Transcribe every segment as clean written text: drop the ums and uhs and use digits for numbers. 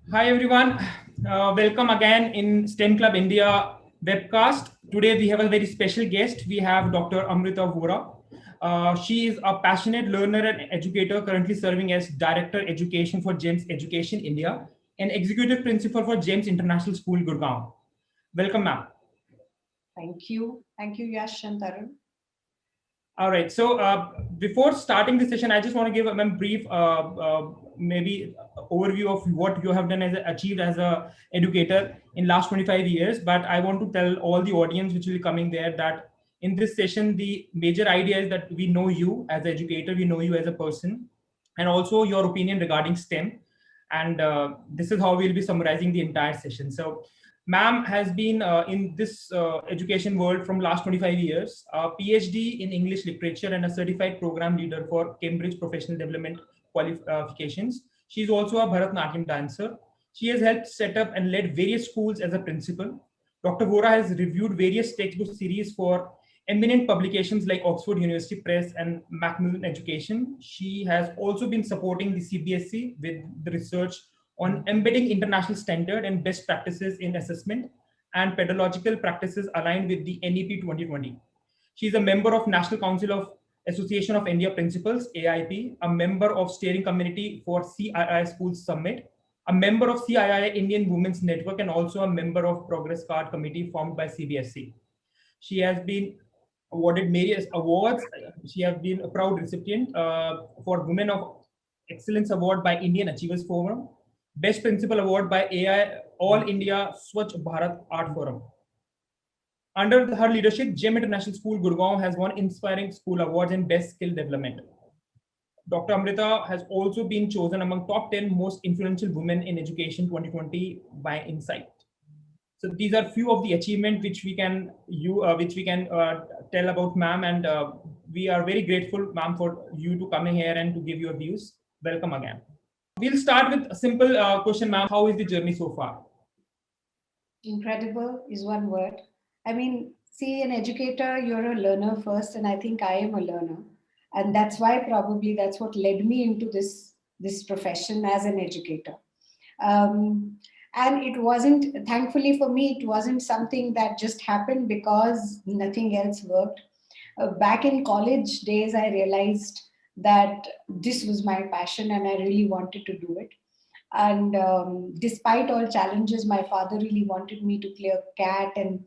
Hi everyone, welcome again in STEM Club India webcast. Today we have a very special guest. We have Dr. Amrita Vora. She is a passionate learner and educator currently serving as Director Education for GEMS Education India and Executive Principal for GEMS International School, Gurgaon. Welcome, ma'am. Thank you. Thank you, Yash and Tarun. All right. So before starting the session, I just want to give a brief, maybe overview of what you have done as achieved as a educator in last 25 years. But I want to tell all the audience which will be coming there that in this session, the major idea is that we know you as an educator, we know you as a person, and also your opinion regarding STEM. And this is how we'll be summarizing the entire session. So ma'am has been in this education world from last 25 years, a PhD in English literature and a certified program leader for Cambridge Professional Development qualifications. She's also a Bharatanatyam dancer. She has helped set up and led various schools as a principal. Dr. Vora has reviewed various textbook series for eminent publications like Oxford University Press and Macmillan Education. She has also been supporting the CBSE with the research on embedding international standard and best practices in assessment and pedagogical practices aligned with the NEP 2020. She is a member of National Council of Association of India Principals, AIP, a member of Steering Committee for CII Schools Summit, a member of CII Indian Women's Network, and also a member of Progress Card Committee formed by CBSE. She has been awarded various awards. She has been a proud recipient for Women of Excellence Award by Indian Achievers Forum, Best Principal Award by AI All India Swachh Bharat Art Forum. Under her leadership, GEM International School Gurgaon has won Inspiring School Awards and Best Skill Development. Dr. Amrita has also been chosen among top 10 most influential women in education 2020 by Insight. So these are few of the achievements which we can tell about ma'am, and we are very grateful, ma'am, for you to coming here and to give your views. Welcome again. We'll start with a simple question, ma'am. How is the journey so far? Incredible is one word. I mean, see, an educator, you're a learner first, and I think I am a learner. And that's why probably that's what led me into this profession as an educator. Um, and it wasn't, thankfully for me, it wasn't something that just happened because nothing else worked. Back in college days, I realized that this was my passion and I really wanted to do it. And despite all challenges, my father really wanted me to clear CAT and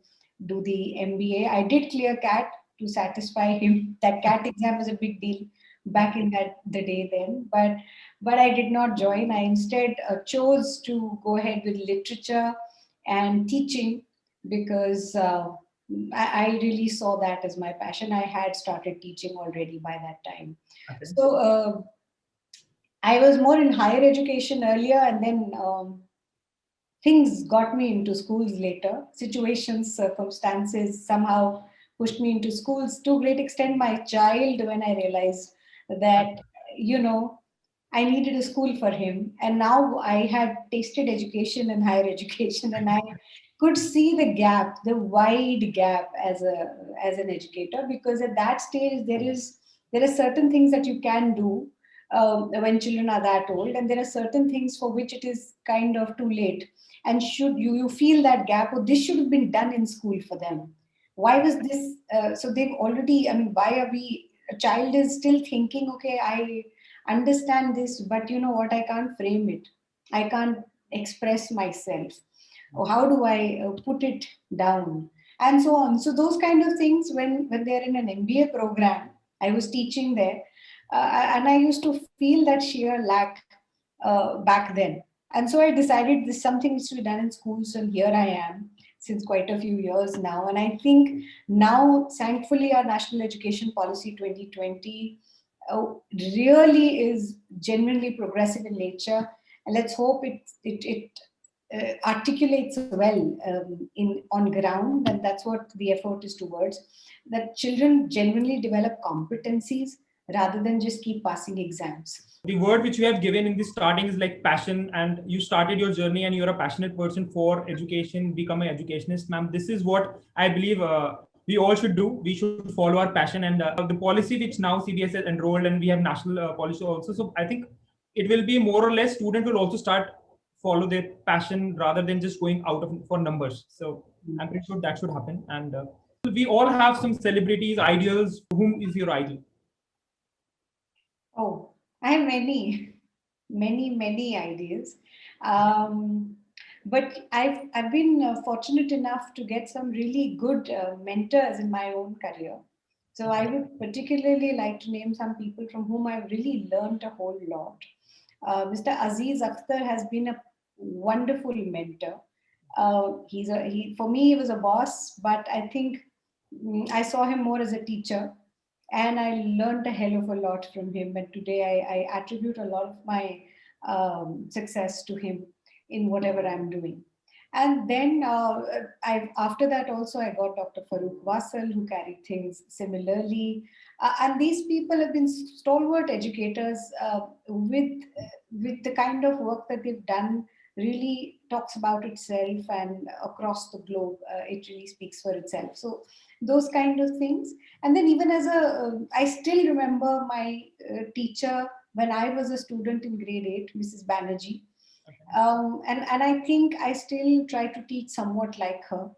do the MBA. I did clear CAT to satisfy him. That CAT exam was a big deal back in the day then, but I did not join. I instead chose to go ahead with literature and teaching because I really saw that as my passion. I had started teaching already by that time. Okay. So I was more in higher education earlier, and then things got me into schools later. Situations, circumstances somehow pushed me into schools to a great extent. My child, when I realized that, you know, I needed a school for him, and now I had tasted education and higher education, and I could see the gap, the wide gap as an educator, because at that stage there are certain things that you can do when children are that old, and there are certain things for which it is kind of too late. And should you feel that gap, or this should have been done in school for them? Why was this? So they've already. I mean, why are we? A child is still thinking, okay, I understand this, but you know what? I can't frame it. I can't express myself. Or how do I put it down? And so on. So those kind of things, when they're in an MBA program, I was teaching there, and I used to feel that sheer lack back then. And so I decided this something needs to be done in schools, and here I am since quite a few years now. And I think now, thankfully, our National Education Policy 2020 really is genuinely progressive in nature. And let's hope it articulates well in on ground, and that's what the effort is towards. That children genuinely develop competencies rather than just keep passing exams. The word which you have given in the starting is like passion, and you started your journey and you're a passionate person for education, become an educationist, ma'am. This is what I believe we all should do. We should follow our passion, and the policy which now CBS has enrolled, and we have national policy also. So I think it will be more or less student will also start follow their passion rather than just going out of for numbers. So I'm pretty sure that should happen. And we all have some celebrities, ideals. Whom is your idol? Oh, I have many ideas. Um, but I've been fortunate enough to get some really good mentors in my own career. So I would particularly like to name some people from whom I've really learned a whole lot. Mr. Aziz Akhtar has been a wonderful mentor. He for me he was a boss, but I think I saw him more as a teacher, and I learned a hell of a lot from him. And today I attribute a lot of my success to him in whatever I'm doing. And then after that also I got Dr. Farooq Wasal, who carried things similarly. And these people have been stalwart educators with the kind of work that they've done really talks about itself, and across the globe it really speaks for itself. So those kind of things. And then even as I still remember my teacher when I was a student in grade 8, Mrs. Banerjee. And I think I still try to teach somewhat like her.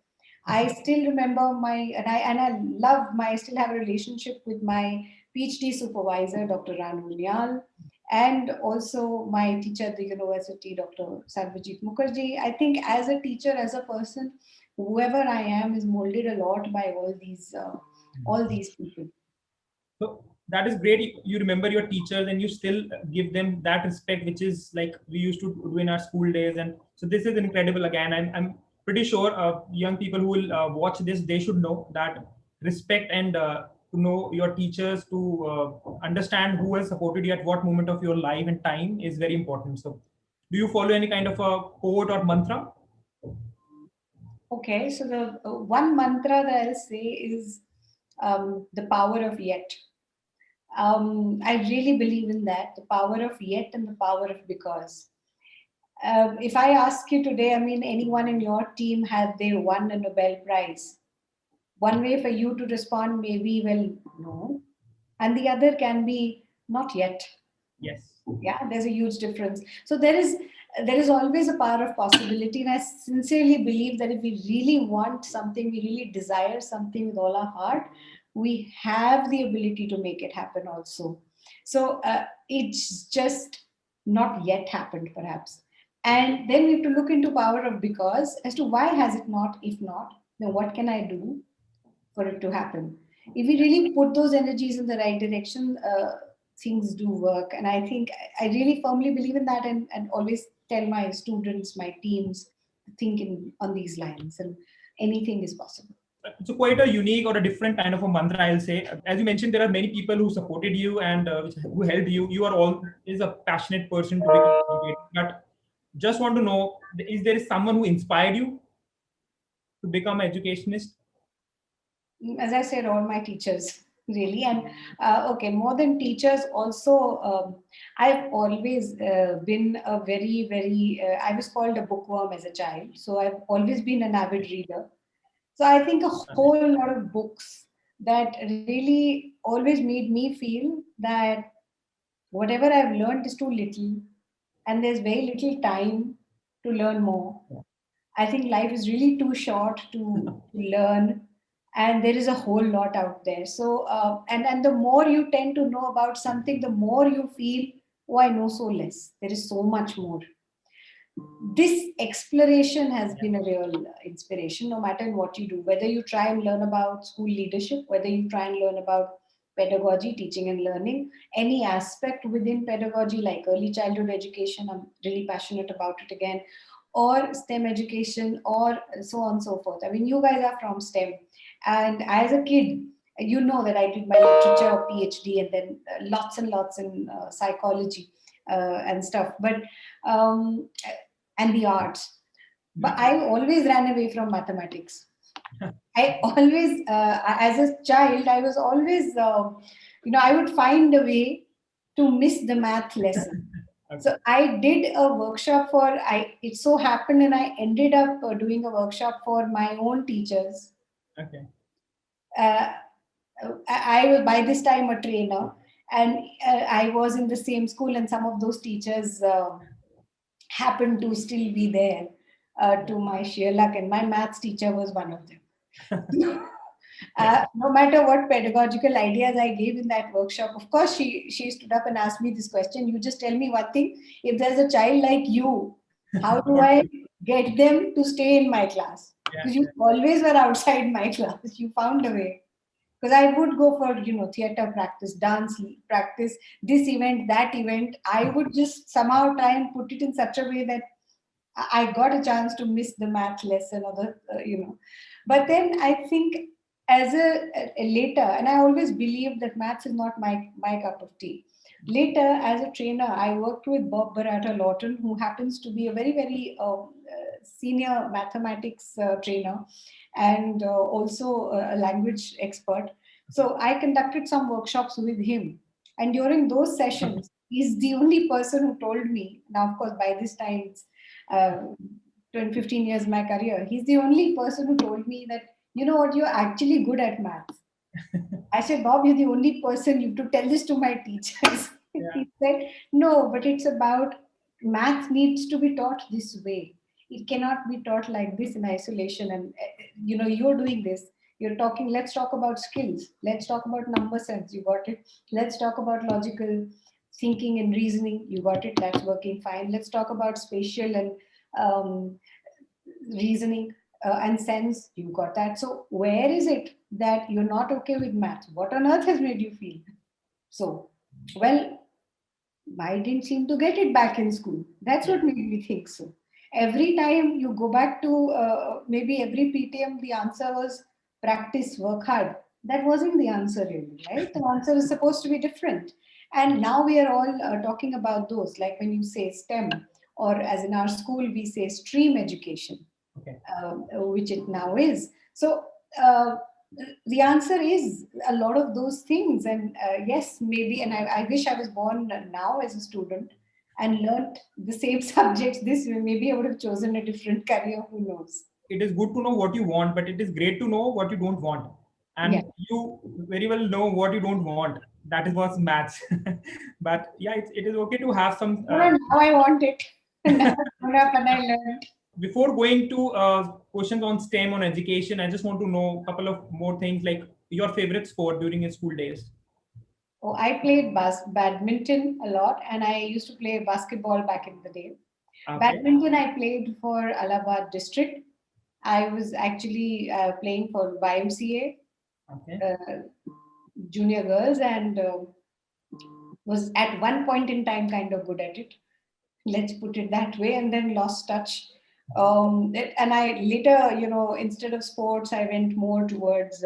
I still remember I love my, I still have a relationship with my PhD supervisor, Dr. Ranu Nial, and also my teacher at the university, Dr. Sarvajit Mukherjee. I think as a teacher, as a person, whoever I am is molded a lot by all these people. So that is great. You remember your teachers and you still give them that respect, which is like we used to do in our school days. And so this is incredible. Again, I'm pretty sure young people who will watch this, they should know that respect and to know your teachers, to understand who has supported you at what moment of your life and time is very important. So do you follow any kind of a quote or mantra? Okay, so the one mantra that I'll say is the power of yet. I really believe in that, the power of yet and the power of because. If I ask you today, I mean, anyone in your team, have they won a Nobel Prize? One way for you to respond may be, well, no. And the other can be, not yet. Yes. Yeah, there's a huge difference. So there is always a power of possibility. And I sincerely believe that if we really want something, we really desire something with all our heart, we have the ability to make it happen also. So it's just not yet happened, perhaps. And then we have to look into power of because as to why has it not, if not, then what can I do for it to happen? If we really put those energies in the right direction, things do work. And I think I really firmly believe in that, and always tell my students, my teams, to think on these lines, and anything is possible. So quite a unique or a different kind of a mantra, I'll say. As you mentioned, there are many people who supported you and who helped you. You are all is a passionate person to become a educator. But just want to know, is there someone who inspired you to become an educationist? As I said, all my teachers, really. And okay, more than teachers, also, I've always been a I was called a bookworm as a child. So I've always been an avid reader. So I think a whole lot of books that really always made me feel that whatever I've learned is too little, and there's very little time to learn more. I think life is really too short to learn, and there is a whole lot out there. So, and the more you tend to know about something, the more you feel, oh, I know so less. There is so much more. This exploration has been a real inspiration, no matter what you do, whether you try and learn about school leadership, whether you try and learn about pedagogy, teaching and learning, any aspect within pedagogy like early childhood education, I'm really passionate about it again, or STEM education, or so on and so forth. I mean, you guys are from STEM, and as a kid, you know that I did my literature PhD, and then lots and lots in psychology and stuff. But um, and the arts. But I always ran away from mathematics. I always, as a child, I was always, I would find a way to miss the math lesson. Okay. So I did a workshop it so happened, and I ended up doing a workshop for my own teachers. Okay. Uh, I was by this time a trainer, and I was in the same school, and some of those teachers happened to still be there to my sheer luck, and my maths teacher was one of them. No matter what pedagogical ideas I gave in that workshop, of course, she stood up and asked me this question. You just tell me one thing. If there's a child like you, how do I get them to stay in my class? Because you always were outside my class. You found a way. Because I would go for, theater practice, dance practice, this event, that event. I would just somehow try and put it in such a way that I got a chance to miss the math lesson or the. But then I think as a later, and I always believed that maths is not my cup of tea. Later, as a trainer, I worked with Bob Baratta Lawton, who happens to be a very, very senior mathematics trainer and also a language expert. So I conducted some workshops with him. And during those sessions, he's the only person who told me, now, of course, by this time, it's uh, 10, 15 years of my career, he's the only person who told me that, you know what, you're actually good at maths. I said, Bob, you're the only person, you have to tell this to my teachers. He said, no, but it's about math needs to be taught this way. It cannot be taught like this in isolation. And, you're doing this. You're talking, let's talk about skills. Let's talk about number sense. You got it. Let's talk about logical thinking and reasoning. You got it. That's working fine. Let's talk about spatial and um, reasoning and sense. You got that. So where is it that you're not okay with math? What on earth has made you feel so? Well, I didn't seem to get it back in school. That's what made me think so. Every time you go back to maybe every PTM, the answer was practice, work hard. That wasn't the answer, really, right? The answer is supposed to be different. And now we are all talking about those, like when you say STEM, or as in our school, we say stream education, Okay. which it now is. So, uh, the answer is a lot of those things, and yes, maybe, and I wish I was born now as a student and learnt the same subjects this way. Maybe I would have chosen a different career, who knows. It is good to know what you want, but it is great to know what you don't want. Yeah. And you very well know what you don't want. That is what's maths. But yeah, it is okay to have some. No, now I want it. Now I've grown up and I learned. Before going to questions on STEM, on education, I just want to know a couple of more things, like your favorite sport during your school days. Oh, I played badminton a lot, and I used to play basketball back in the day. Okay. Badminton, I played for Allahabad district. I was actually playing for YMCA, Okay. junior girls, and was at one point in time kind of good at it. Let's put it that way, and then lost touch. And I later, instead of sports, I went more towards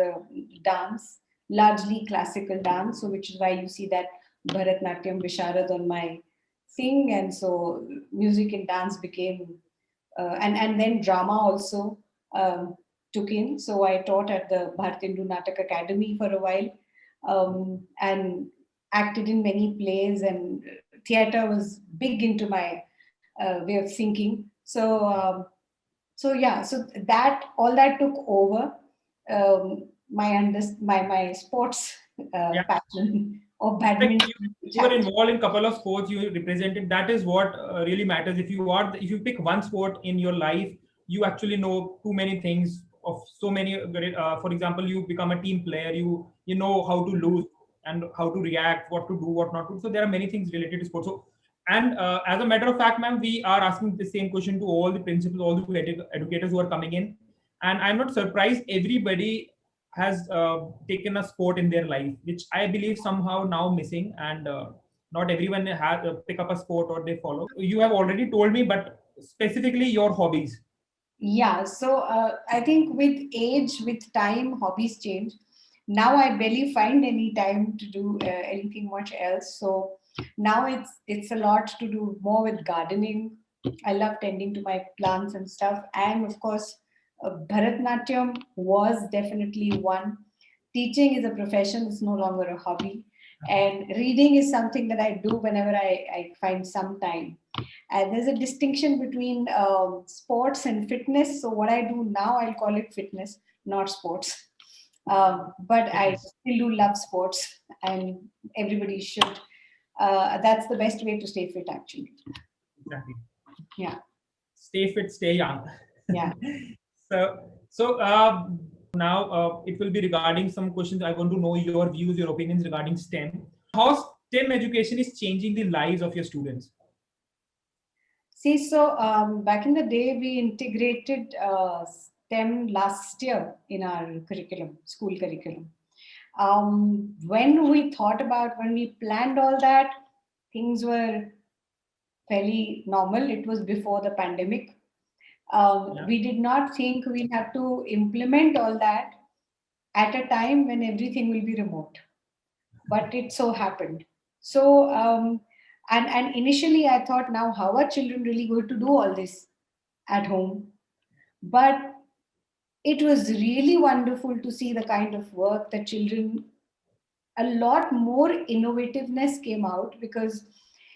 dance, largely classical dance. So, which is why you see that Bharatnatyam Visharad on my thing, and so music and dance became, and then drama also took in. So I taught at the Bhartindu Natak Academy for a while, and acted in many plays, and theater was big into my way of thinking. So yeah, so that all that took over my sports Yeah. passion of Like badminton. you were involved in a couple of sports, you represented. That is what really matters. If you pick one sport in your life, you actually know too many things of so many for example, you become a team player, you know how to lose and how to react, what to do, what not to. So there are many things related to sports. So, and as a matter of fact, ma'am, we are asking the same question to all the principals, all the educators who are coming in, and I'm not surprised everybody has taken a sport in their life, which I believe somehow now missing, and not everyone has pick up a sport or they follow. You have already told me, but specifically your hobbies. Yeah, so I think with age, with time, hobbies change. Now I barely find any time to do anything much else. So now it's a lot to do more with gardening. I love tending to my plants and stuff, and of course, Bharatnatyam was definitely one. Teaching is a profession; it's no longer a hobby, and reading is something that I do whenever I find some time. And there's a distinction between sports and fitness. So what I do now, I'll call it fitness, not sports. But I still do love sports, and everybody should. That's the best way to stay fit, actually. Exactly. Yeah. Stay fit, stay young. Yeah. So now it will be regarding some questions. I want to know your views, your opinions regarding STEM. How STEM education is changing the lives of your students? See, so back in the day, we integrated STEM last year in our curriculum, school curriculum. When we thought about, when we planned all that, things were fairly normal. It was before the pandemic. We did not think we'll have to implement all that at a time when everything will be remote, but it so happened. So, and initially I thought, now how are children really going to do all this at home? But it was really wonderful to see the kind of work that children, a lot more innovativeness came out, because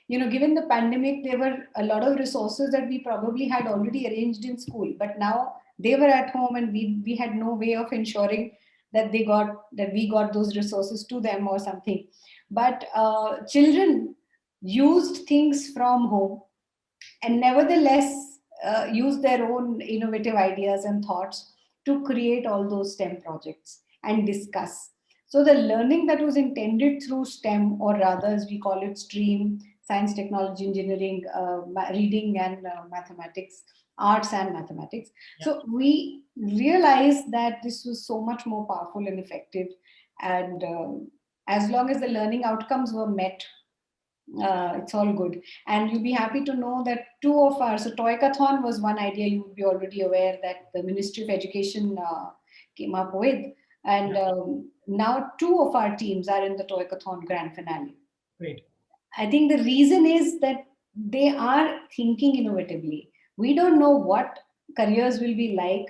given the pandemic, there were a lot of resources that we probably had already arranged in school, but now they were at home, and we had no way of ensuring that we got those resources to them or something. But children used things from home, and nevertheless use their own innovative ideas and thoughts to create all those STEM projects and discuss. So the learning that was intended through STEM, or rather as we call it, stream, science, technology, engineering, reading and mathematics, arts and mathematics. Yeah. So we realized that this was so much more powerful and effective. And as long as the learning outcomes were met, it's all good. And you'll be happy to know that two of our, so Toykathon was one idea you would be already aware that the Ministry of Education came up with. And now two of our teams are in the Toykathon grand finale. Great. I think the reason is that they are thinking innovatively. We don't know what careers will be like.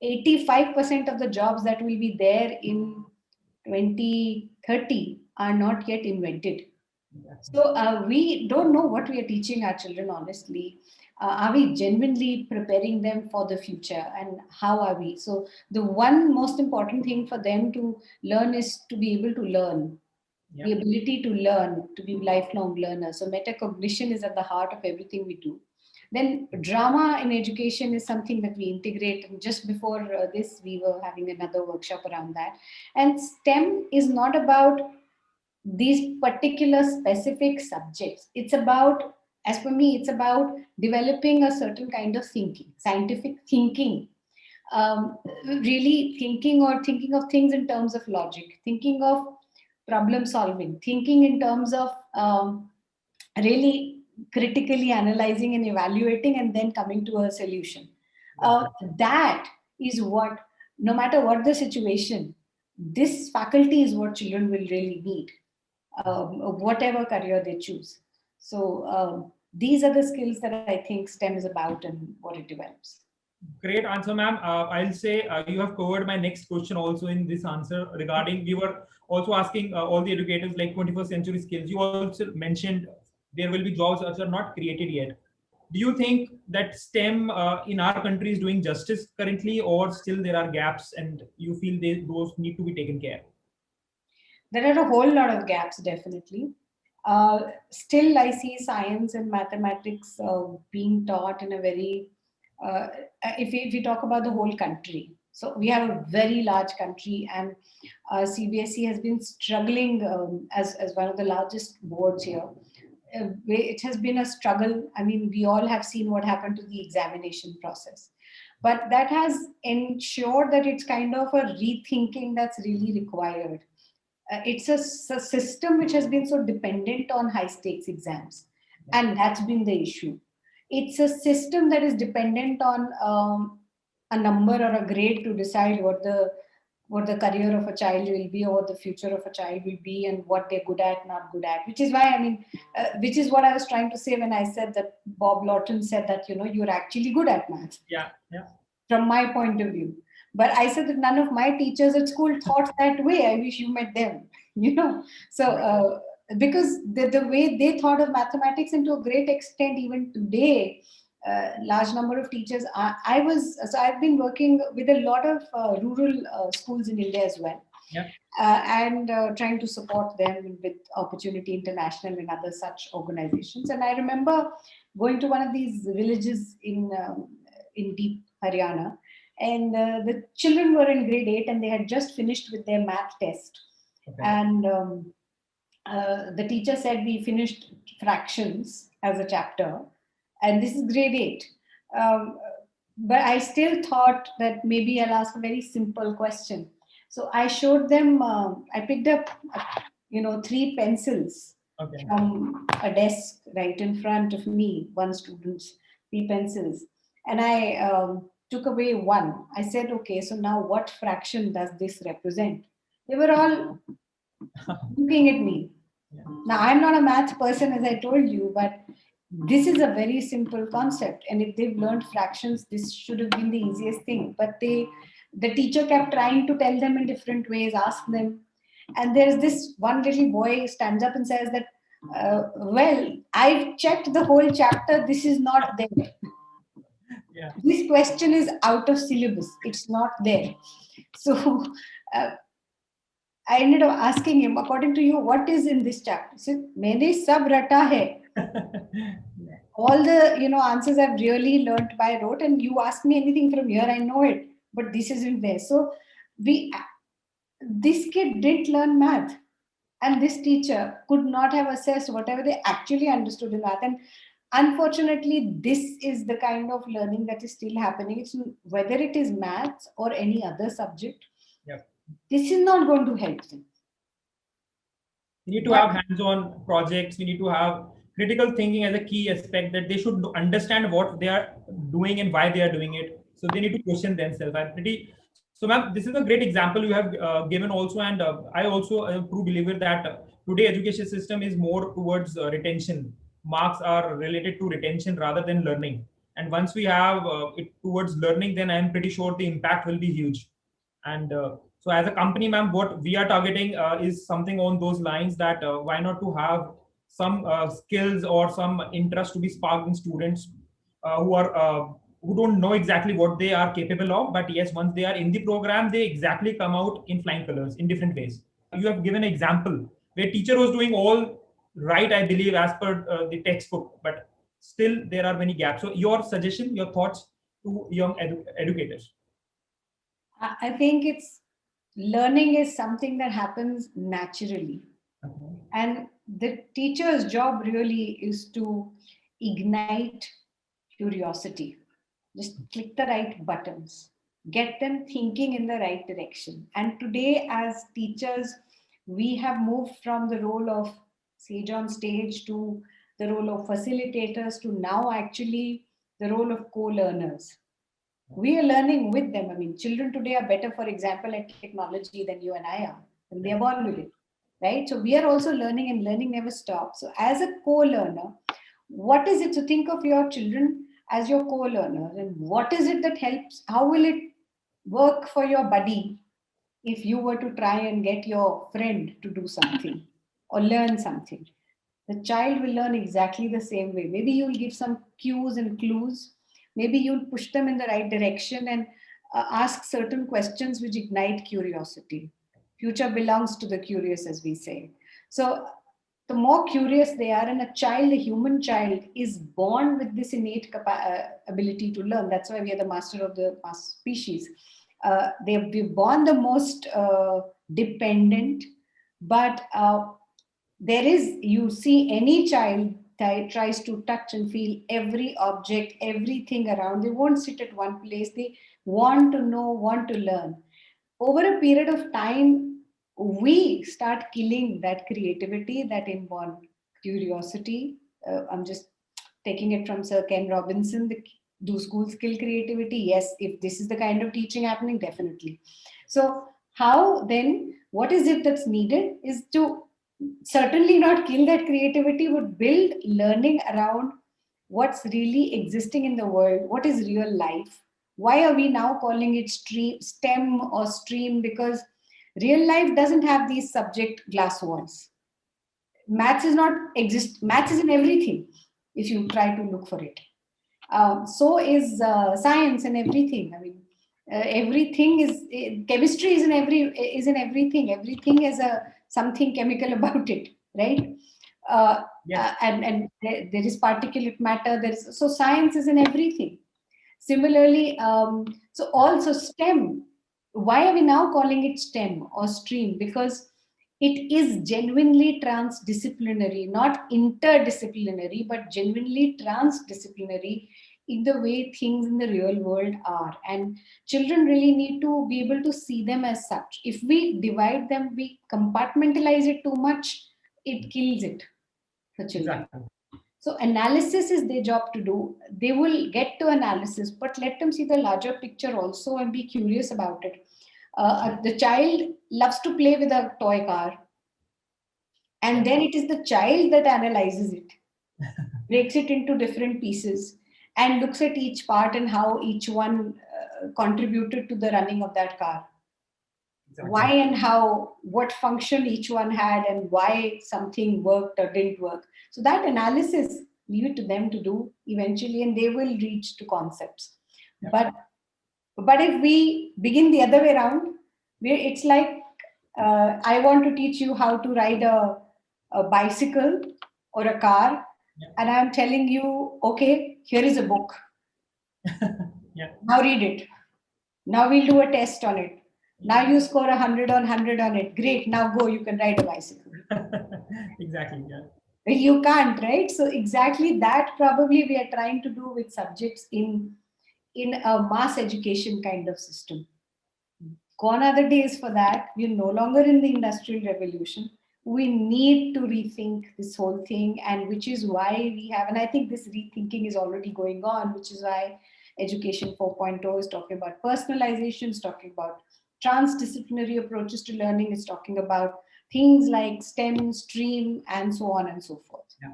85% of the jobs that will be there in 2030 are not yet invented. So we don't know what we are teaching our children, honestly. Are we genuinely preparing them for the future, and how are we? So the one most important thing for them to learn is to be able to learn, the ability to learn, to be lifelong learners. So metacognition is at the heart of everything we do. Then drama in education is something that we integrate. And just before this, we were having another workshop around that. And STEM is not about these particular specific subjects. It's about, as for me, it's about developing a certain kind of thinking, scientific thinking, really thinking, or thinking of things in terms of logic, thinking of problem solving, thinking in terms of really critically analyzing and evaluating and then coming to a solution. That is what, no matter what the situation, this faculty is what children will really need, whatever career they choose. So these are the skills that I think STEM is about and what it develops. Great answer, ma'am. I'll say you have covered my next question also in this answer regarding, we were also asking all the educators like 21st century skills. You also mentioned there will be jobs that are not created yet. Do you think that STEM in our country is doing justice currently, or still there are gaps and you feel those need to be taken care? There are a whole lot of gaps, definitely. Still, I see science and mathematics being taught in a very, if we talk about the whole country. So we have a very large country, and CBSE has been struggling as one of the largest boards here. It has been a struggle. I mean, we all have seen what happened to the examination process. But that has ensured that it's kind of a rethinking that's really required. It's a system which has been so dependent on high stakes exams, and that's been the issue. It's a system that is dependent on a number or a grade to decide what the career of a child will be, or what the future of a child will be, and what they're good at, not good at. Which is why, I mean, which is what I was trying to say when I said that Bob Lawton said that you're actually good at maths. Yeah. From my point of view. But I said that none of my teachers at school thought that way. I wish you met them, So because the way they thought of mathematics, and to a great extent, even today, large number of teachers. I've been working with a lot of rural schools in India as well. Yeah. And trying to support them with Opportunity International and other such organizations. And I remember going to one of these villages in deep Haryana, and the children were in grade 8 and they had just finished with their math test. Okay. And the teacher said we finished fractions as a chapter, and this is grade 8. But I still thought that maybe I'll ask a very simple question. So I showed them, I picked up, 3 pencils Okay. from a desk right in front of me, one student's 3 pencils. And I took away one. I said, okay, so now what fraction does this represent? They were all looking at me. Yeah. Now, I'm not a math person, as I told you, but this is a very simple concept. And if they've learned fractions, this should have been the easiest thing. But the teacher kept trying to tell them in different ways, ask them. And there's this one little boy stands up and says that, well, I've checked the whole chapter. This is not there. Yeah. This question is out of syllabus. It's not there. So I ended up asking him, according to you, what is in this chapter? He said, "Maine sab rata hai." All the answers I've really learnt by rote, and you ask me anything from here, I know it, but this isn't there. So this kid didn't learn math, and this teacher could not have assessed whatever they actually understood in math. And unfortunately, this is the kind of learning that is still happening. It's whether it is maths or any other subject. Yep. This is not going to help them. We need to have hands-on projects. We need to have critical thinking as a key aspect, that they should understand what they are doing and why they are doing it. So they need to question themselves. So ma'am, this is a great example you have given also. And I also am a true believer that today education system is more towards retention. Marks are related to retention rather than learning. And once we have it towards learning, then I'm pretty sure the impact will be huge. And so as a company, ma'am, what we are targeting is something on those lines, that why not to have some skills or some interest to be sparked in students who don't know exactly what they are capable of. But yes, once they are in the program, they exactly come out in flying colors in different ways. You have given an example where teacher was doing all right, I believe, as per the textbook, but still there are many gaps. So your suggestion, your thoughts to young educators? I think it's learning is something that happens naturally. Okay. And the teacher's job really is to ignite curiosity. Just click the right buttons, get them thinking in the right direction. And today, as teachers, we have moved from the role of sage on stage to the role of facilitators to now actually the role of co-learners. We are learning with them. I mean, children today are better, for example, at technology than you and I are, and they are born with it, right? So we are also learning, and learning never stops. So as a co-learner, what is it? So think of your children as your co-learners, and what is it that helps? How will it work for your buddy if you were to try and get your friend to do something or learn something? The child will learn exactly the same way. Maybe you'll give some cues and clues. Maybe you'll push them in the right direction and ask certain questions which ignite curiosity. Future belongs to the curious, as we say. So the more curious they are, and a human child, is born with this innate ability to learn. That's why we are the master of the species. We're born the most dependent, but you see any child tries to touch and feel every object, everything around. They won't sit at one place. They want to know, want to learn. Over a period of time, we start killing that creativity, that inborn curiosity. I'm just taking it from Sir Ken Robinson. Do schools kill creativity? Yes. If this is the kind of teaching happening, definitely. So how then, what is it that's needed is to certainly not kill that creativity, but build learning around what's really existing in the world. What is real life? Why are we now calling it STEM or stream? Because real life doesn't have these subject glass walls. Maths is not exist. Maths is in everything if you try to look for it. So is science and everything. I mean, everything is chemistry is in everything. Everything has something chemical about it, right? Yes. And there is particulate matter. So science is in everything. Similarly, so also STEM. Why are we now calling it STEM or stream? Because it is genuinely transdisciplinary, not interdisciplinary, but genuinely transdisciplinary in the way things in the real world are. And children really need to be able to see them as such. If we divide them, we compartmentalize it too much, it kills it for children. Exactly. So analysis is their job to do. They will get to analysis, but let them see the larger picture also and be curious about it. The child loves to play with a toy car, and then it is the child that analyzes it, breaks it into different pieces, and looks at each part and how each one contributed to the running of that car. Exactly. Why and how, what function each one had, and why something worked or didn't work. So that analysis, leave it to them to do eventually, and they will reach to concepts. Yeah. But if we begin the other way around, where it's like I want to teach you how to ride a bicycle or a car, Yeah. and I'm telling you, okay, here is a book. Yeah. Now read it. Now we'll do a test on it. Now you score 100 on 100 on it. Great. Now go. You can ride a bicycle. Exactly. Yeah. You can't, right? So exactly that probably we are trying to do with subjects in a mass education kind of system. Gone are the days for that. We're no longer in the industrial revolution. We need to rethink this whole thing, and which is why we have, and I think this rethinking is already going on, which is why Education 4.0 is talking about personalization, is talking about transdisciplinary approaches to learning, is talking about things like STEM, stream, and so on and so forth. Yeah.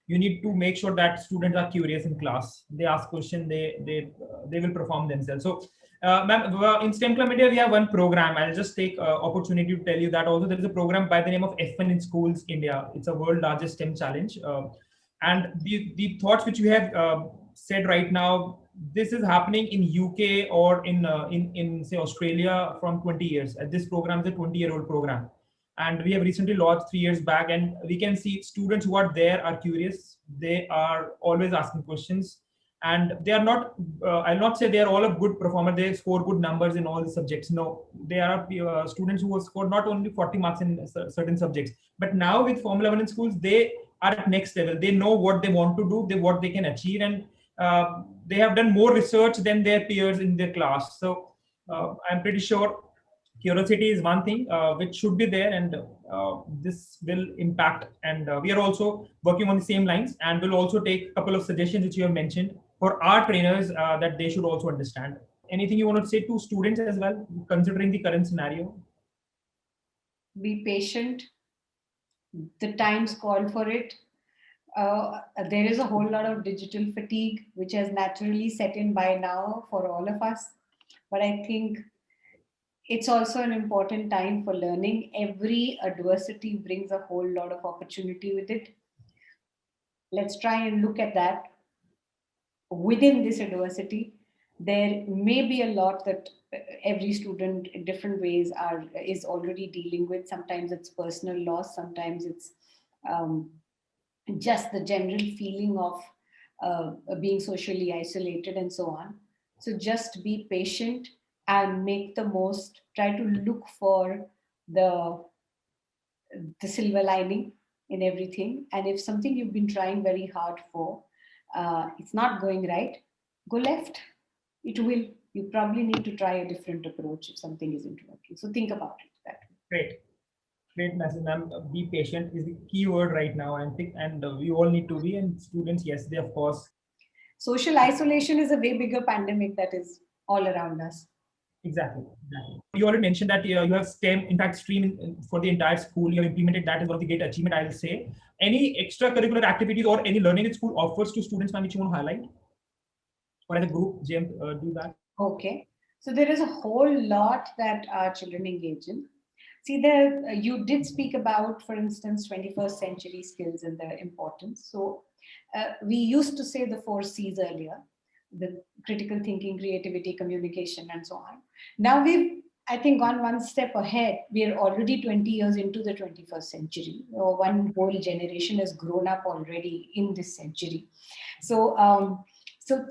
You need to make sure that students are curious in class. They ask questions. They will perform themselves. So, ma'am, in STEM Club India, we have one program. I'll just take opportunity to tell you that also there is a program by the name of F1 in Schools India. It's a world largest STEM challenge. And the thoughts which you have said right now, this is happening in UK or in say Australia from 20 years. This program is a 20-year-old program, and we have recently launched 3 years back, and we can see students who are there are curious. They are always asking questions, and they are not I'll not say they are all a good performer. They score good numbers in all the subjects. No, they are students who have scored not only 40 marks in certain subjects, but now with Formula 1 in schools, they are at next level. They know what they want to do, what they can achieve, and they have done more research than their peers in their class. So I'm pretty sure curiosity is one thing which should be there, and this will impact. And we are also working on the same lines, and we'll also take a couple of suggestions which you have mentioned for our trainers that they should also understand. Anything you want to say to students as well, considering the current scenario? Be patient. The times call for it. There is a whole lot of digital fatigue, which has naturally set in by now for all of us. But I think it's also an important time for learning. Every adversity brings a whole lot of opportunity with it. Let's try and look at that. Within this adversity, there may be a lot that every student in different ways is already dealing with. Sometimes it's personal loss, sometimes it's um, just the general feeling of being socially isolated and so on. So just be patient and make the most, try to look for the the silver lining in everything. And if something you've been trying very hard for, it's not going right, go left. It will. You probably need to try a different approach if something isn't working. So think about it that way. Great. Great message, ma'am. Be patient is the key word right now, and think, and we all need to be. And students, yes, they of course. Social isolation is a way bigger pandemic that is all around us. Exactly. You already mentioned that you have STEM, in fact, stream for the entire school. You have implemented that as one of the great achievement, I will say. Any extracurricular activities or any learning that school offers to students, ma'am, which you want to highlight? Or as a group, James, do that? Okay. So there is a whole lot that our children engage in. See, there you did speak about, for instance, 21st century skills and their importance. So we used to say the 4 C's earlier: the critical thinking, creativity, communication, and so on. Now we've I think gone one step ahead. We are already 20 years into the 21st century. One whole generation has grown up already in this century. So, so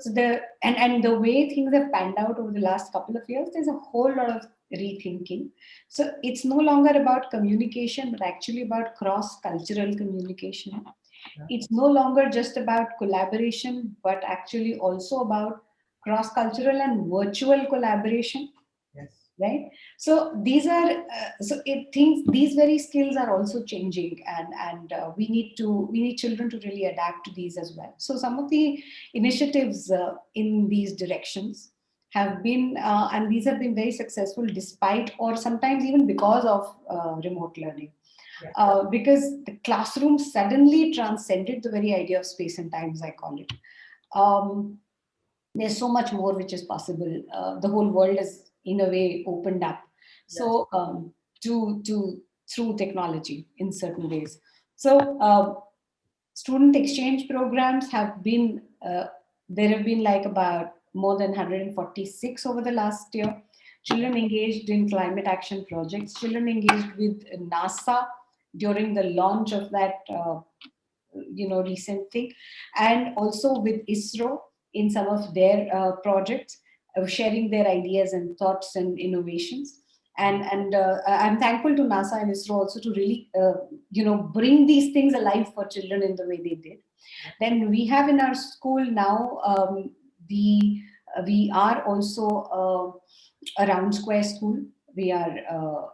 and the way things have panned out over the last couple of years, there's a whole lot of rethinking. So it's no longer about communication, but actually about cross-cultural communication. It's no longer just about collaboration, but actually also about cross-cultural and virtual collaboration, Yes. right? So these are so it things these very skills are also changing, and we need children to really adapt to these as well. So some of the initiatives in these directions have been and these have been very successful despite or sometimes even because of remote learning. Yeah. Because the classroom suddenly transcended the very idea of space and time, as I call it. Um, there's so much more which is possible. The whole world is, in a way, opened up. So to through technology in certain ways. So student exchange programs have been there have been like about more than 146 over the last year. Children engaged in climate action projects. Children engaged with NASA during the launch of that recent thing, and also with ISRO in some of their projects, sharing their ideas and thoughts and innovations. And I'm thankful to NASA and ISRO also to really bring these things alive for children in the way they did. Then we have in our school now we are also a round square school. We are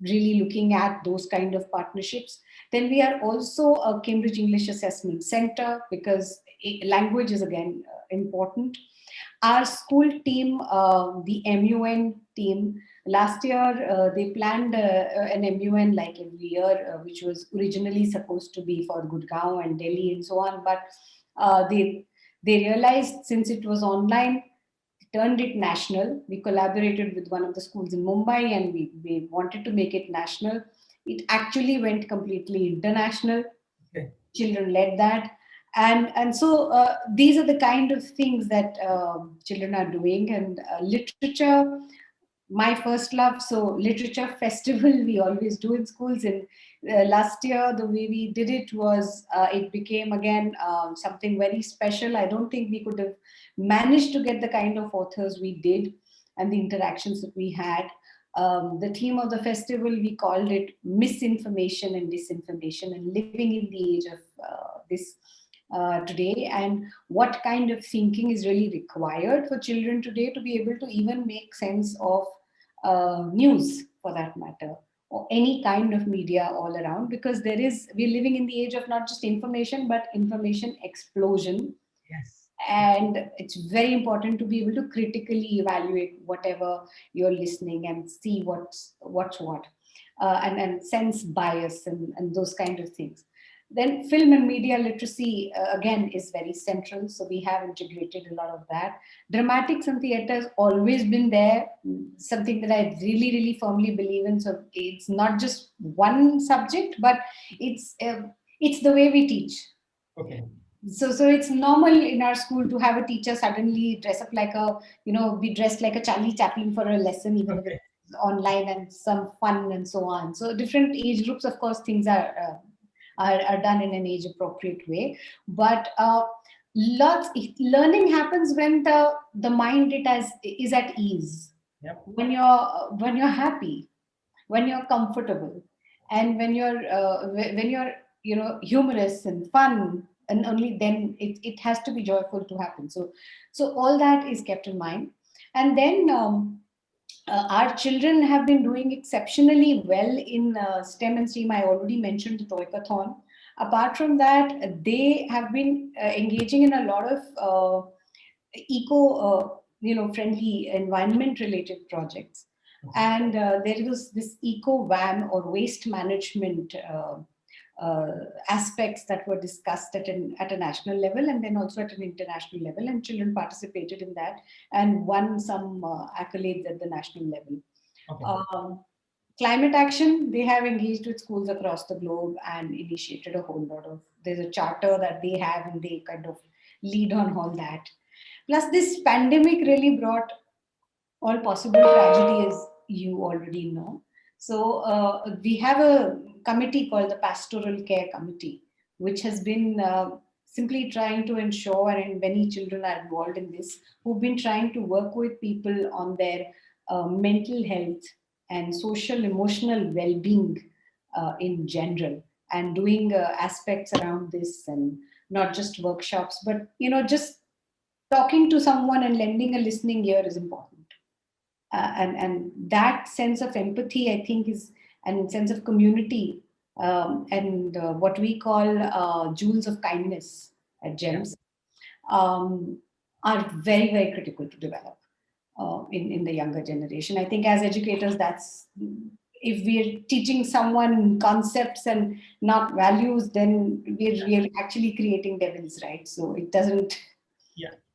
really looking at those kind of partnerships. Then we are also a Cambridge English Assessment Center, because language is again important. Our school team, the MUN team, last year they planned an MUN like every year, which was originally supposed to be for Gurgaon and Delhi and so on. But they realized, since it was online, turned it national. We collaborated with one of the schools in Mumbai, and we wanted to make it national. It actually went completely international. Okay. Children led that. And so these are the kind of things that children are doing. And literature, my first love. So literature festival we always do in schools. And last year the way we did it was it became again something very special. I don't think we could have managed to get the kind of authors we did and the interactions that we had. The theme of the festival, we called it Misinformation and Disinformation, and living in the age of this today, and what kind of thinking is really required for children today to be able to even make sense of news, for that matter, or any kind of media all around, because we're living in the age of not just information but information explosion. Yes. And it's very important to be able to critically evaluate whatever you're listening and see what's what, and sense bias and those kind of things. Then film and media literacy again is very central, so we have integrated a lot of that. Dramatics and theatre has always been there, something that I really really firmly believe in. So it's not just one subject, but it's the way we teach. Okay. So it's normal in our school to have a teacher suddenly dress up like be dressed like a Charlie Chaplin for a lesson, even if it's online, and some fun and so on. So different age groups, of course, things are done in an age appropriate way. But learning happens when the mind is at ease. Yep. When you're happy, when you're comfortable, and when you're humorous and fun, and only then it has to be joyful to happen. So all that is kept in mind. And then our children have been doing exceptionally well in STEM and STEAM. I already mentioned the Toykathon. Apart from that, they have been engaging in a lot of friendly environment related projects. And there was this eco-WAM, or waste management aspects that were discussed at a national level, and then also at an international level, and children participated in that and won some accolades at the national level. Okay. Climate action, they have engaged with schools across the globe and initiated a whole lot of, there's a charter that they have, and they kind of lead on all that. Plus this pandemic really brought all possible tragedies you already know. So we have a committee called the Pastoral Care Committee, which has been simply trying to ensure, and many children are involved in this, who've been trying to work with people on their mental health and social emotional well-being in general, and doing aspects around this, and not just workshops, but just talking to someone and lending a listening ear is important. And that sense of empathy, I think, is, and sense of community, and what we call jewels of kindness at GEMS, um, are very, very critical to develop in the younger generation. I think as educators, that's, if we're teaching someone concepts and not values, then we're actually creating devils, right? So it doesn't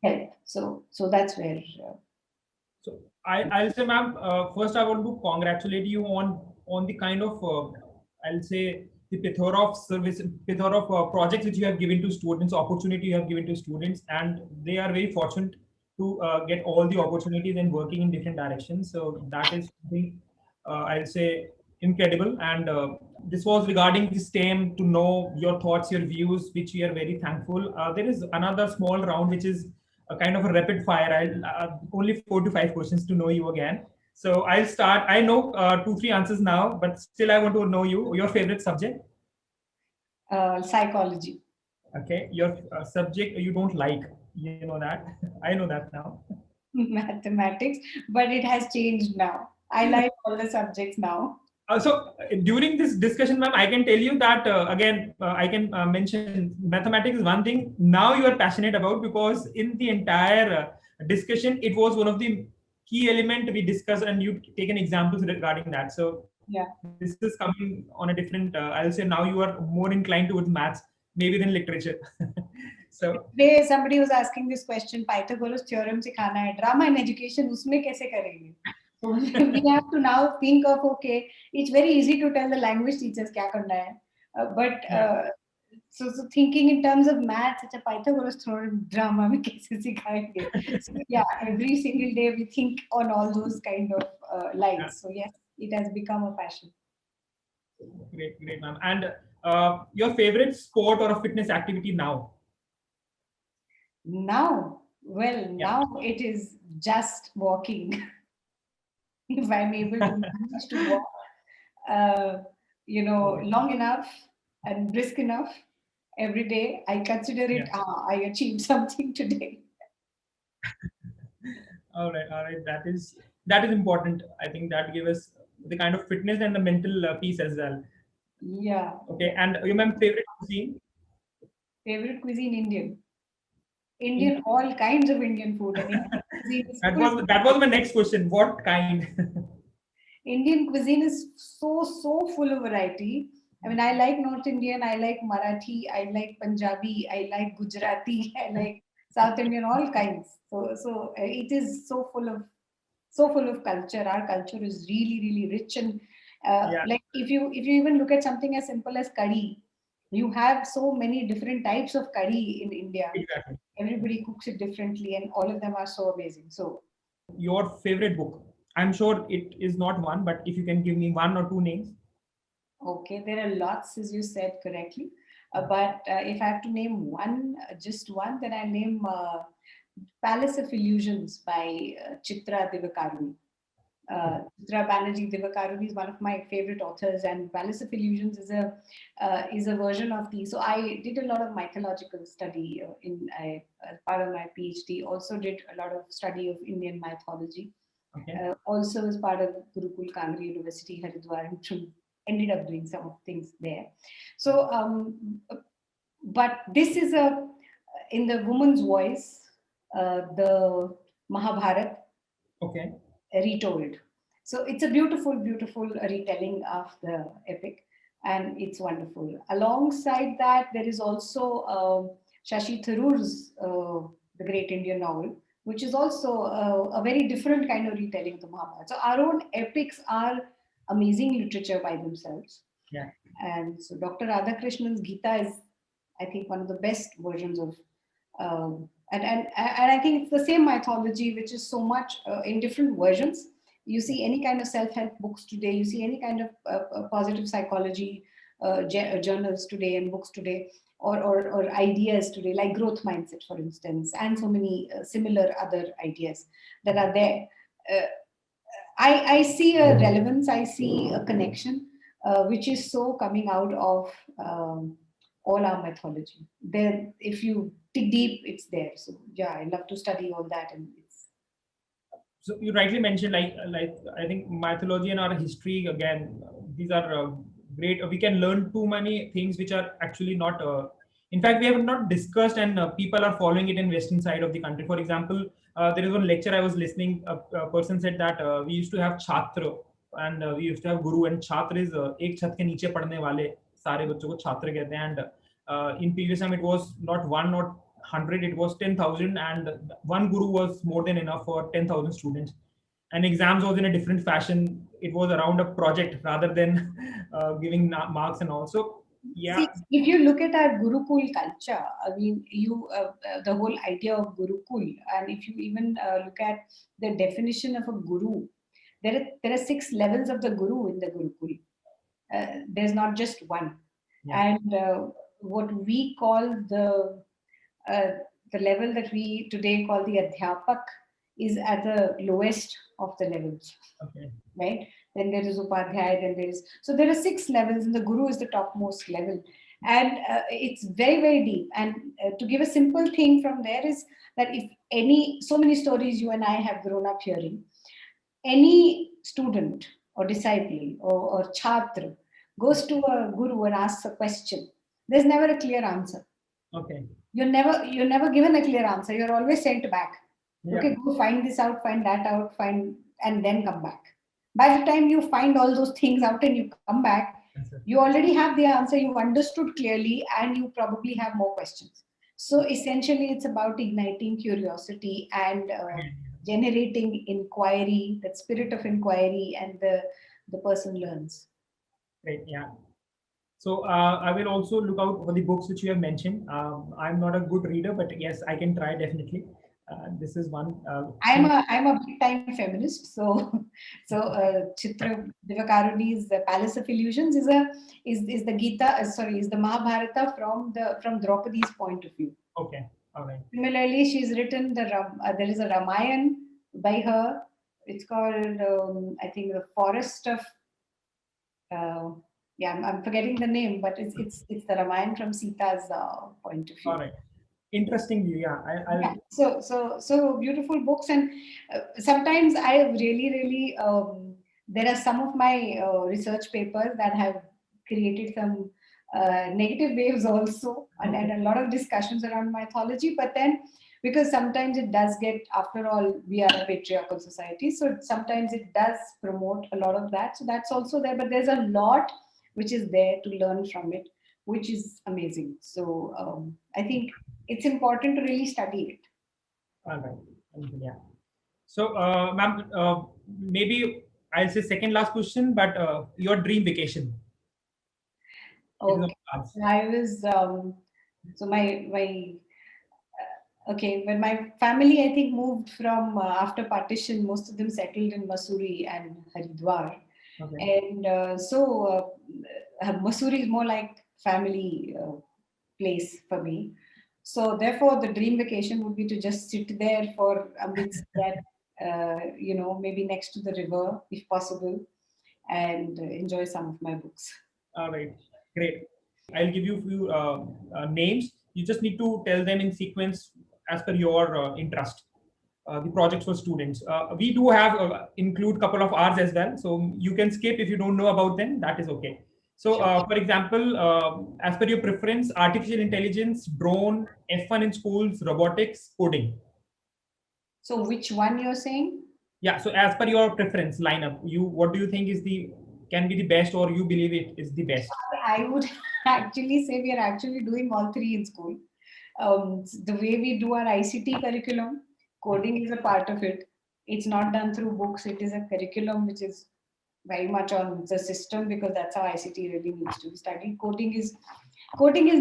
help. So that's where. So I'll say, ma'am, first I want to congratulate you on the kind of I'll say the plethora of service, plethora of projects which you have given to students, opportunity you have given to students, and they are very fortunate to get all the opportunities and working in different directions. So that is something I'll say incredible. And this was regarding the STEM, to know your thoughts, your views, which we are very thankful. There is another small round which is a kind of a rapid fire. I'll only 4 to 5 questions to know you again. So I'll start. I know 2, 3 answers now, but still I want to know you. Your favorite subject? Psychology. Okay. Your subject you don't like. You know that. I know that now. Mathematics, but it has changed now. I like all the subjects now. So during this discussion, ma'am, I can tell you that again, I can mention mathematics is one thing now you are passionate about, because in the entire discussion, it was one of the key element we discussed, and you've taken examples regarding that. So Yeah. this is coming on a different. I'll say now you are more inclined towards maths, maybe than literature. So Today somebody was asking this question: Pythagoras theorem सिखाना है, drama and education उसमें कैसे करेंगे? So we have to now think of, okay, it's very easy to tell the language teachers क्या करना है, but so thinking in terms of maths, it's a Pythagoras theorem drama में कैसे सिखाएंगे? So yeah, every single day we think on all those kind of lines. So yes, it has become a passion. great, ma'am. And your favorite sport or a fitness activity now? Now, well, now it is just walking. If I'm able to manage to walk, long enough and brisk enough every day, I consider it, I achieved something today. All right. That is important. I think that gives us the kind of fitness and the mental peace as well. Yeah. Okay. And you, ma'am, favorite cuisine? Favorite cuisine, Indian, all kinds of Indian food. And Indian cuisine is that was my next question. What kind? Indian cuisine is so full of variety. I mean, I like North Indian, I like Marathi, I like Punjabi, I like Gujarati, I like South Indian, all kinds. So it is so full of culture. Our culture is really rich, and like if you even look at something as simple as curry, you have so many different types of curry in India. Exactly. Everybody cooks it differently, and all of them are so amazing. So, your favorite book? I'm sure it is not one, but if you can give me 1 or 2 names. Okay, there are lots, as you said correctly. But if I have to name one, just one, then I name Palace of Illusions by Chitra Divakaruni. Chitra Banerjee Divakaruni is one of my favorite authors, and Palace of Illusions is a version of the. So I did a lot of mythological study as part of my PhD. Also did a lot of study of Indian mythology. Okay. Also as part of Gurukul Kangri University, Haridwar, and ended up doing some of things there. So, but this is in the woman's voice, the Mahabharata. Okay. Retold. So it's a beautiful retelling of the epic, and it's wonderful. Alongside that, there is also Shashi Tharoor's The Great Indian Novel, which is also a very different kind of retelling of the Mahabharata. So our own epics are amazing literature by themselves. Yeah. And so Dr. Radhakrishnan's Gita is, I think, one of the best versions of and I think it's the same mythology, which is so much in different versions, You see any kind of self-help books today, you see any kind of positive psychology journals today and books today, or ideas today, like growth mindset, for instance, and so many similar other ideas that are there. Uh, I see a relevance, I see a connection, which is so coming out of all our mythology. There, if you dig deep, it's there. So yeah, I love to study all that, and it's. So you rightly mentioned, like I think mythology and our history again. These are great. We can learn too many things which are actually not. In fact, we have not discussed, and people are following it in western side of the country. For example, there is one lecture I was listening. A person said that we used to have chhatra and we used to have guru, and chhatra is एक छत के नीचे पढ़ने वाले सारे बच्चों को छात्र कहते हैं. And in previous time, it was not one, not 100, it was 10,000, and one guru was more than enough for 10,000 students. And exams was in a different fashion. It was around a project rather than giving marks and all. So yeah. See, if you look at our Gurukul culture, I mean, the whole idea of Gurukul, and if you even look at the definition of a guru, there are 6 levels of the guru in the Gurukul. There's not just one. Yeah. And what we call the level that we today call the Adhyapak is at the lowest of the levels. Okay. Right? Then there is Upadhyay, then there is. So there are 6 levels, and the Guru is the topmost level. And it's very, very deep. And to give a simple thing from there is that if so many stories you and I have grown up hearing, any student or disciple or chhatra goes to a guru and asks a question, there's never a clear answer. Okay. You're never given a clear answer. You're always sent back. Yeah. Okay, go find this out, find that out, and then come back. By the time you find all those things out and you come back, you already have the answer, you've understood clearly, and you probably have more questions. So essentially, it's about igniting curiosity and generating inquiry, that spirit of inquiry, and the person learns. Right, yeah. So I will also look out for the books which you have mentioned. I'm not a good reader, but yes, I can try definitely. This is one. I'm a big time feminist. So Chitra Divakaruni's The Palace of Illusions is the Gita. Is the Mahabharata from Draupadi's point of view. Okay. All right. Similarly, she's written there is a Ramayan by her. It's called I think the Forest of. I'm forgetting the name, but it's the Ramayan from Sita's point of view. All right. Interesting view, yeah. Yeah. So beautiful books, and sometimes I really there are some of my research papers that have created some negative waves also, and a lot of discussions around mythology. But then, because sometimes it does get, after all, we are a patriarchal society, so sometimes it does promote a lot of that. So that's also there, but there's a lot which is there to learn from it, which is amazing. So I think it's important to really study it. All right. Yeah. So, ma'am, maybe I'll say second last question, but your dream vacation. Okay. I was so my okay, when my family, I think, moved from after partition, most of them settled in Mussoorie and Haridwar. Okay. And so Mussoorie is more like family place for me. So therefore, the dream vacation would be to just sit there for amidst that, maybe next to the river, if possible, and enjoy some of my books. All right, great. I'll give you a few names. You just need to tell them in sequence as per your interest. The projects for students. We do have include couple of hours as well, so you can skip if you don't know about them. That is okay. So, for example, as per your preference, artificial intelligence, drone, F1 in schools, robotics, coding. So, which one you're saying? Yeah. So, as per your preference lineup, what do you think can be the best, or you believe it is the best? I would actually say we are actually doing all 3 in school. The way we do our ICT curriculum, coding is a part of it. It's not done through books. It is a curriculum which is very much on the system, because that's how ICT really needs to be studied. Coding is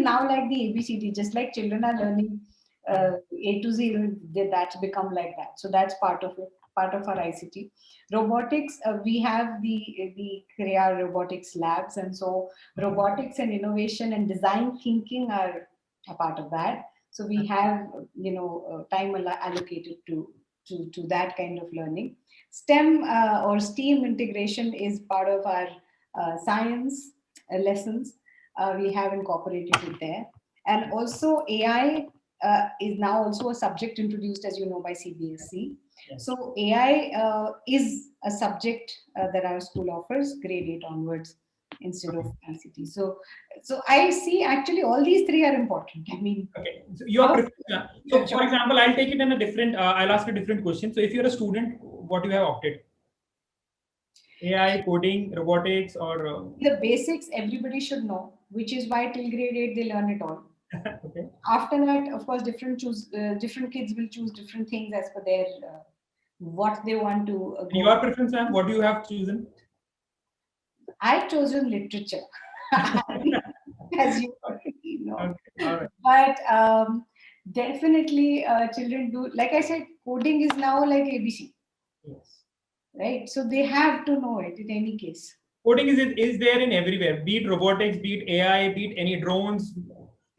now like the ABCD, just like children are learning A to Z, that's become like that. So that's part of it. part of our ICT. Robotics, we have the Kriya robotics labs, and so robotics and innovation and design thinking are a part of that. So we have time allocated to that kind of learning. STEM or STEAM integration is part of our science lessons. We have incorporated it there, and also AI is now also a subject introduced, as you know, by CBSE. Yes. So AI is a subject that our school offers grade 8 onwards instead of ICT. So I see actually all these three are important. I mean, okay. So your preference. So for example, I'll take it in a different. I'll ask a different question. So if you're a student, what you have opted? AI, coding, robotics, or the basics everybody should know, which is why till grade 8 they learn it all. okay. After that, of course, different kids will choose different things as per their what they want to go. Your preference, ma'am? What do you have chosen? I've chosen literature, as you already know. Okay. All right. But definitely, children do. Like I said, coding is now like ABC, Yes. right? So they have to know it in any case. Coding is there in everywhere. Be it robotics, be it AI, be it any drones,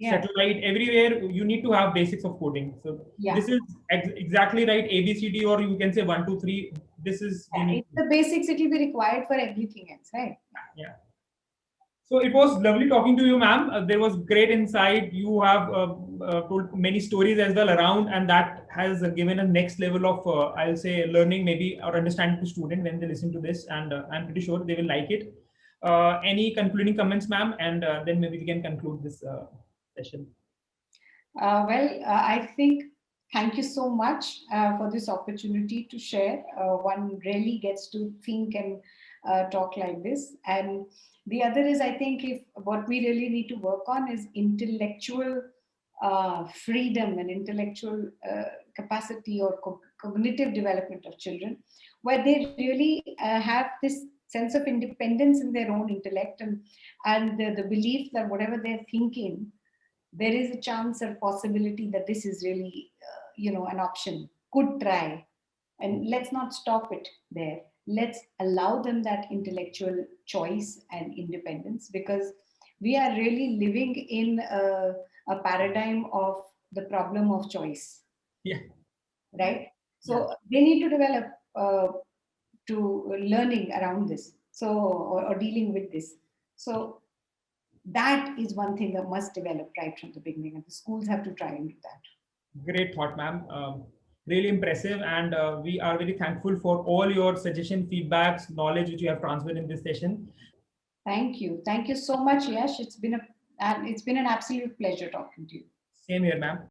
satellite. Everywhere you need to have basics of coding. So this is exactly right. ABCD, or you can say 1, 2, 3. This is it's the basics. It will be required for everything else, right? Yeah. So it was lovely talking to you, ma'am. There was great insight. You have told many stories as well around, and that has given a next level of, I'll say, learning maybe or understanding to student when they listen to this, and I'm pretty sure they will like it. Any concluding comments, ma'am, and then maybe we can conclude this session. I think thank you so much for this opportunity to share. One really gets to think and talk like this. And the other is, I think, if what we really need to work on is intellectual freedom and intellectual capacity or cognitive development of children, where they really have this sense of independence in their own intellect, and the belief that whatever they're thinking, there is a chance or possibility that this is really an option. Could try, and let's not stop it there. Let's allow them that intellectual choice and independence, because we are really living in a paradigm of the problem of choice. Yeah. Right. So they need to develop to learning around this, so or dealing with this. So that is one thing that must develop right from the beginning, and the schools have to try and do that. Great thought, ma'am. Really impressive, and we are very thankful for all your suggestion, feedbacks, knowledge which you have transferred in this session. Thank you so much, Yash. It's been an absolute pleasure talking to you. Same here, ma'am.